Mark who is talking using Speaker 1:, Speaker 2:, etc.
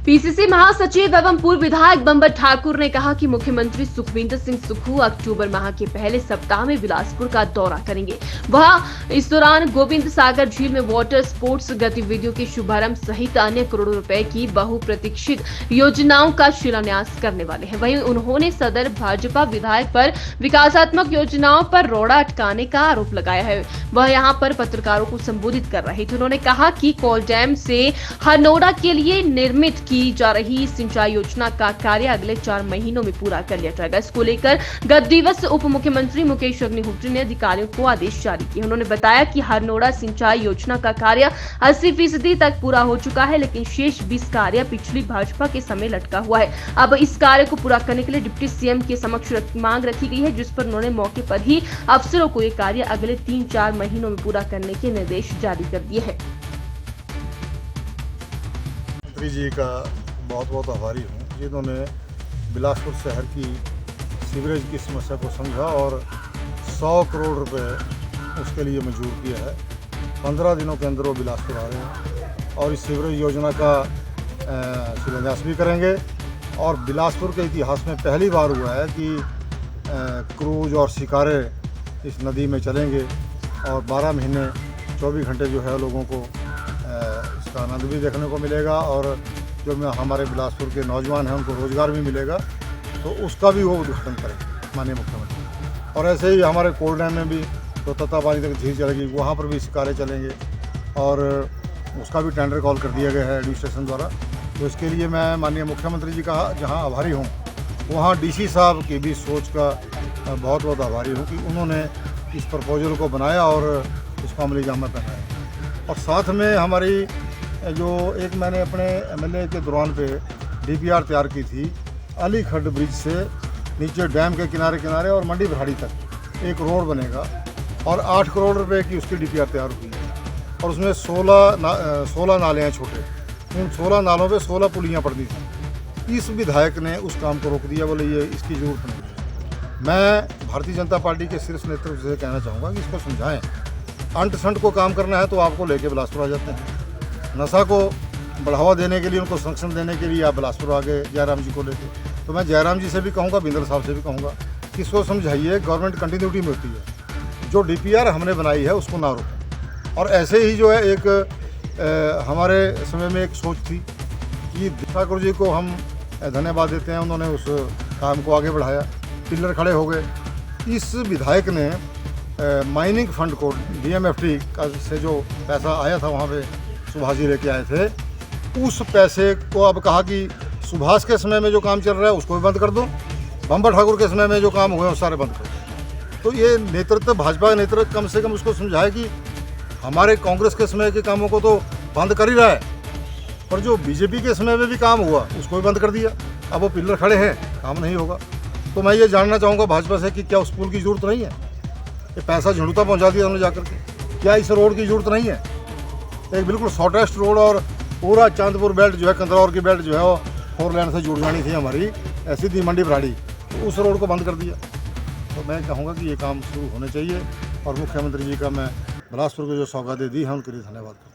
Speaker 1: PCC महासचिव एवं पूर्व विधायक बंबर ठाकुर ने कहा कि मुख्यमंत्री सुखविंदर सिंह सुक्खू अक्टूबर माह के पहले सप्ताह में बिलासपुर का दौरा करेंगे। वह इस दौरान गोविंद सागर झील में वाटर स्पोर्ट्स गतिविधियों के शुभारंभ सहित अन्य करोड़ों रुपए की बहुप्रतीक्षित योजनाओं का शिलान्यास करने वाले हैं। वहीं उन्होंने सदर भाजपा विधायक पर विकासात्मक योजनाओं पर रोड़ा अटकाने का आरोप लगाया है। वह यहां पर पत्रकारों को संबोधित कर रहे थे। उन्होंने कहा कि कोल डैम से हरनोड़ा के लिए निर्मित की जा रही सिंचाई योजना का कार्य अगले 4 महीनों में पूरा कर लिया जाएगा। इसको लेकर गत दिवस उप मुख्यमंत्री मुकेश अग्निहोत्री ने अधिकारियों को आदेश जारी किए। उन्होंने बताया कि हरनोड़ा सिंचाई योजना का कार्य 80% तक पूरा हो चुका है, लेकिन शेष 20 कार्य पिछली भाजपा के समय लटका हुआ है। अब इस कार्य को पूरा करने के लिए डिप्टी सीएम के समक्ष मांग रखी गई है, जिस पर उन्होंने मौके पर ही अफसरों को ये कार्य अगले 3-4 महीनों में पूरा करने के निर्देश जारी कर दिए हैं।
Speaker 2: मंत्री जी का बहुत बहुत आभारी हूँ, जिन्होंने बिलासपुर शहर की सीवरेज की समस्या को समझा और 100 करोड़ रुपए उसके लिए मंजूर किया है। 15 दिनों के अंदर वो बिलासपुर आ रहे हैं और इस सीवरेज योजना का शिलान्यास भी करेंगे। और बिलासपुर के इतिहास में पहली बार हुआ है कि क्रूज और शिकारे इस नदी में चलेंगे और 12 महीने 24 घंटे जो है लोगों को इसका आनंद भी देखने को मिलेगा और जो हमारे बिलासपुर के नौजवान हैं उनको रोज़गार भी मिलेगा, तो उसका भी वो उद्घाटन करेंगे माननीय मुख्यमंत्री। और ऐसे ही हमारे कोल डैम में भी तो तत्तापानी तक झील चलेगी, वहाँ पर भी शिकारे चलेंगे और उसका भी टेंडर कॉल कर दिया गया है एडमिनिस्ट्रेशन द्वारा। तो इसके लिए मैं माननीय मुख्यमंत्री जी का जहाँ आभारी हूँ, वहाँ डीसी साहब की भी सोच का बहुत बहुत आभारी हूँ कि उन्होंने इस प्रपोजल को बनाया और इसको अमली जामा पहनाया। और साथ में हमारी जो एक मैंने अपने एमएलए के दौरान पे डीपीआर तैयार की थी, अली खड्ड ब्रिज से नीचे डैम के किनारे किनारे और मंडी बरहाड़ी तक एक रोड बनेगा और 8 करोड़ रुपए की उसकी डीपीआर तैयार हुई है और उसमें 16 नाले हैं छोटे। उन 16 नालों पे 16 पुलियाँ पड़ती थी। इस विधायक ने उस काम को रोक दिया, बोले ये इसकी ज़रूरत नहीं है। मैं भारतीय जनता पार्टी के शीर्ष नेतृत्व से कहना चाहूँगा कि इसको समझाएं। अंट संट को काम करना है तो आपको लेके बिलासपुर आ जाते हैं। नशा को बढ़ावा देने के लिए, उनको संरक्षण देने के लिए आप बिलासपुर आ गए जयराम जी को लेके। तो मैं जयराम जी से भी कहूँगा, बिंदर साहब से भी कहूँगा कि इसको समझाइए, गवर्नमेंट कंटिन्यूटी में होती है। जो डीपीआर हमने बनाई है उसको ना रोकें। और ऐसे ही जो है एक हमारे समय में एक सोच थी कि ठाकुर जी को हम धन्यवाद देते हैं, उन्होंने उस काम को आगे बढ़ाया, पिलर खड़े हो गए। इस विधायक ने माइनिंग फंड को डीएमएफटी का से जो पैसा आया था वहाँ पे सुभाष जी लेके आए थे, उस पैसे को अब कहा कि सुभाष के समय में जो काम चल रहा है उसको भी बंद कर दो, बंबर ठाकुर के समय में जो काम हुए वो सारे बंद कर दो। तो ये नेतृत्व, भाजपा का नेतृत्व कम से कम उसको समझाए कि हमारे कांग्रेस के समय के कामों को तो बंद कर ही रहा है, पर जो बीजेपी के समय में भी काम हुआ उसको भी बंद कर दिया। अब वो पिलर खड़े हैं, काम नहीं होगा। तो मैं ये जानना चाहूँगा भाजपा से कि क्या उस पुल की ज़रूरत नहीं है? ये पैसा झुंडूता पहुँचा दिया उन्होंने जाकर के, क्या इस रोड की ज़रूरत नहीं है? एक बिल्कुल शॉर्टेस्ट रोड और पूरा चांदपुर बेल्ट जो है, कंदरौर की बेल्ट जो है वो 4 लेन से जुड़ जानी थी हमारी, ऐसी थी मंडी बरहाड़ी, तो उस रोड को बंद कर दिया। तो मैं कहूँगा कि ये काम शुरू होने चाहिए और मुख्यमंत्री जी का मैं बिलासपुर को जो सौगातें दी हैं उनके लिए धन्यवाद करता हूँ।